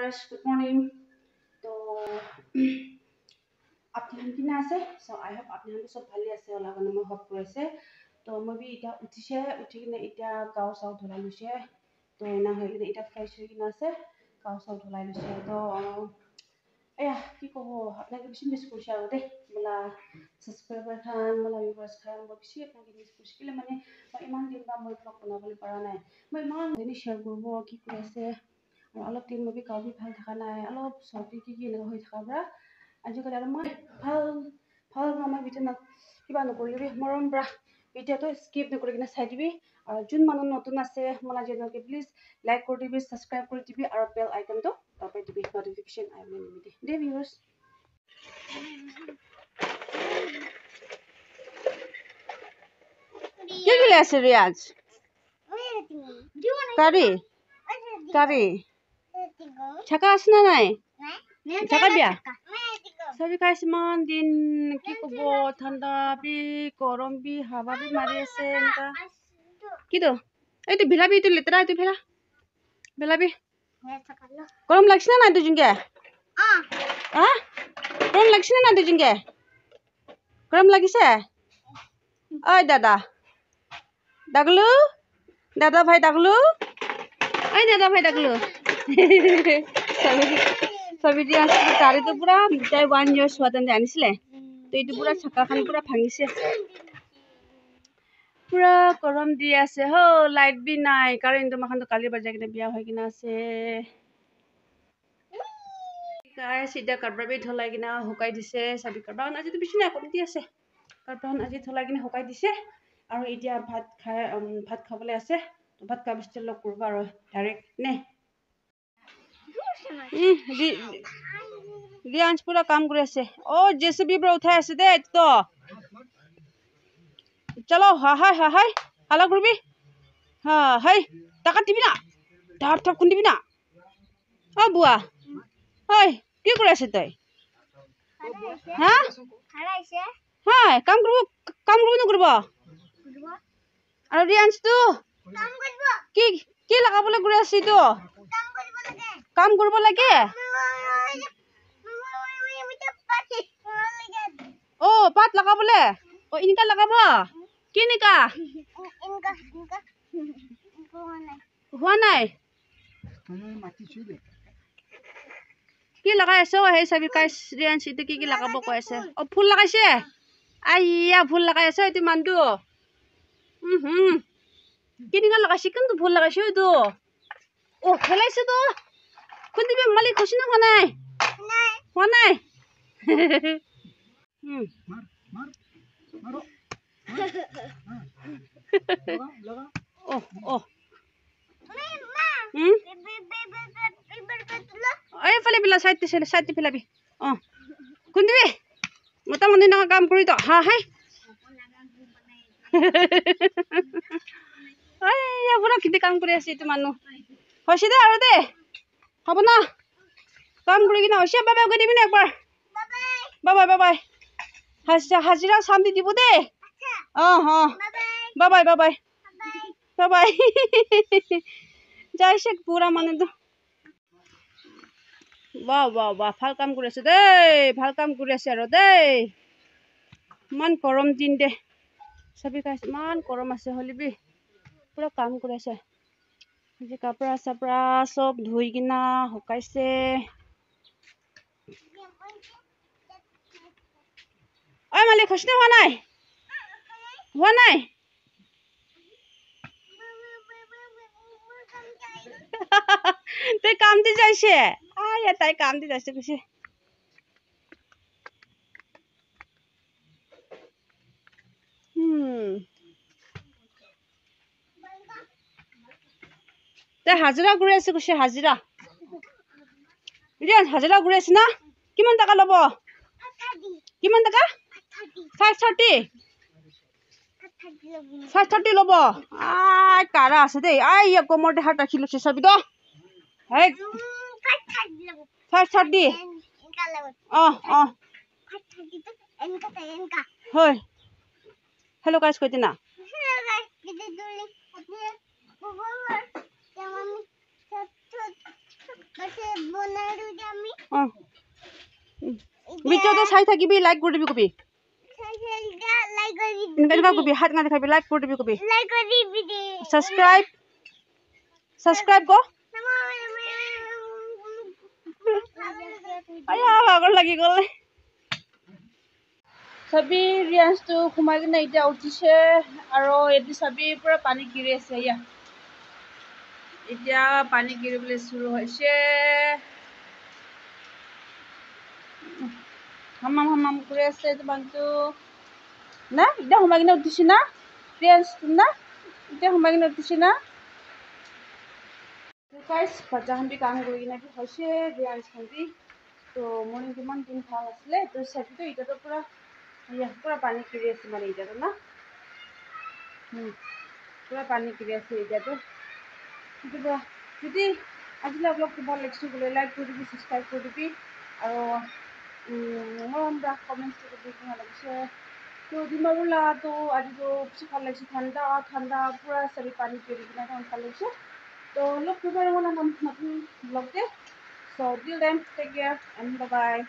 viewers, good morning. So, आपने किना আছে so I hope आपने सब ভালে আছে ওলা মানে মই হপ কৰিছে তো মই বি এটা উঠিছে উঠি কিনে এটা গাও চাও ধলাই লৈছে তো না হৈ কিনে এটা ফ্ৰেছ হৈ কিনে আছে গাও চাও ধলাই লৈছে তো এয়া কি কব আপোনাক বেছি মিছ কৰিছে আৰু দে বলা সাবস্ক্ৰাইবাৰ খান বলা ভিউৱাৰ্স খান মই বেছি আপোনাক মিছ কৰিছিলে মানে মই ইমান দিন বা মই ব্লগ বনাবলৈ পৰা নাই মই ইমান দিন শ্বেয়াৰ কৰিব কি কৰি আছে আৰু অলপ দিন মই গাও ভাল থকা নাই অলপ চৰ্দি কি এনেকুৱা হৈ থকা পৰা আজিকালি আৰু মই ভাল মই ভিডিঅ' কিবা নকৰিবি মৰম পৰা ভিডিঅ'টো স্কিপ নকৰি কিনে চাই দিবি আৰু যোন মানুহ নতুন আছে মোলা চেনেলকে প্লিজ লাইক কৰি দিবি সাবস্ক্ৰাইব কৰি দিবি আৰু বেল আইকনটো দবাই দিবি নটিফিকেশ্যন আহিব নিমিতে দে ভিউৱাৰ্স কি গলে আছে ৰিয়াজ কাৰি ছাকা আছে না নাই ছাকা বিয়া সবি কাইছ মান দিন কি কব ঠান্ডা বি গরম বি হাওয়া বি মারি আছে এনেকা কিতো এইটো ভিলাবি এইটো লেতেৰা এইটো ভিলাবি গরম লাগছে না নাই দুজনকে গরম লাগছে না নাই দুজনকে গরম লাগিছে ওই দাদা ডাগলু দাদা ভাই ডাগলু ওই দাদা ভাই ডাগলু সবি দিয়া তাৰে তো পুৰা মিটাই 1 year স্বাতন্ত্ৰ্য আনিছিলে তো এইটো পুৰা ছাকা খান পুৰা ভাঙিছে পুৰা গৰম দি আছে হো লাইট বি নাই কাৰেণ্ট মাখান কালি বাজাই কিনে বিয়া হৈ কিনা আছে গাই সিধা কাপড় বি ধলাই কিনা হুকাই দিছে সবি কাপড় আজি তো বেছি নাই কমতি আছে কাপড় আজি ধলাই কিনে হুকাই দিছে আৰু এতিয়া ভাত খাবলৈ আছে তো ভাত খোৱা পিছত লগ কৰিব আৰু ডাইৰেক্ট নে ৰিয়াঞ্চ পুৰা কাম কৰি আছে ও জেসিবি পৰা উঠাই আছে দে তো চলো হাই হালা করবি হাই টাকা দিবি না ধাপ খুন দিবি না ও বুয়া হাই কি করে আছে তই হ্যাঁ হাই কাম করব না করব আর রিয়াঞ্চ তো কি লাগাবলে ঘুরে আসি তো কাম করব লাগে ও পাত লাগাবলে ও ইনকা লাগাব কি নিকা হোৱা নাই কি লাগাই আছে সেই চাবি কাইছ ৰিয়াঞ্চ ইতে কি লাগাব কৈ আছে ও ফুল লাগাইছে আইয়া ফুল লাগাই আছে এটি মানটো কি নিকা লাগাইছে কিন্তু ফুল লাগাইছে তো ও খেলাইছে তো কোন দিবি মালিক খুশি না হোৱা নাই ফালে পেলা সাইডে পেলাবি কোন দিবি মতা মানুহ এনেকুৱা কাম কৰি তো হাই পুৰা খেতি কাম কৰি আছে এইটো মানুহ হৈছে দে আৰু দে হ'ব না কাম কৰি কিনে হৈছে বাবাই গৈ দিবি না একবাৰ বাবাই হাজিৰা চাম দি দিব দে বাবাই যাইছে পুৰা মানুহটো বাহ ভাল কাম কৰি আছে দেই ভাল কাম কৰি আছে আৰু দেই ইমান গৰম দিন দে সবি কাইছ ইমান গৰম আছে হলিবি পুৰা কাম কৰি আছে আজি কাপড়া চাপড়া সব ধুই কিনা শুকাইছে ঐ মালিক খুশ হোৱা নাই তাই কাম দি যাইছে তাই কাম দি যাইছে কৈছে তাই হাজিৰা কৰি আছে কৈছে হাজিৰা হাজিৰা কৰি আছে না কিমান টকা ল'ব কিমান টকা 530 ল'ব কাৰা আছে দেই কমৰ দেহাত ৰাখি লৈছে চাবি তো 530 হয় হেল্ল' গাইছ কৈ দিনা ভিডিঅ'টো চাই থাকিবি লাইক কৰি দিবি কবি এনেকুৱা কবি হাত না দেখাবি লাইক কৰি দিবি কবি সাবস্ক্ৰাইব ক আয়া ভাগৰ লাগি গ'ল সবি ৰিয়ান্সটো ঘুমাই কিনে এতিয়া উঠিছে আৰু এটি সবি পুৰা পানী গিৰি আছে ইয়া এতিয়া পানী গিৰিবলৈ শুৰু হৈছে হামাম কৰি আছে তোমাকটো না এতিয়া ঘুমাই কিনে উঠিছে না ৰিয়ান্স না এতিয়া ঘুমাই কিনে উঠিছে না গাইস বাচ্চা হান কাম কৰি কিনে হৈছে ৰিয়ান্স হানদি তো মৰ্নিং কিমান দিন ভাল আছিলে তো সবিটো এতিয়াতো পুৰা পুৰা পানী গিৰি আছে মানে এতিয়াতো না পুৰা পানী গিৰি আছে এতিয়াতো যদি আজিলৈ অলপ ভাল লাগিছে বোলে লাইক কৰি দিবি সাবস্ক্ৰাইব কৰি দিবি আৰু মৰম ৰাখ কমেণ্টছ কৰি দিবি ভাল লাগিছে তো ডিমাবুলা তো আজিতো বেছি ভাল লাগিছে ঠাণ্ডা পুৰা সবি পানী গিৰি কিনে ভাল লাগিছে তো look to the one on nothing vlog. So till then, take care and bye bye.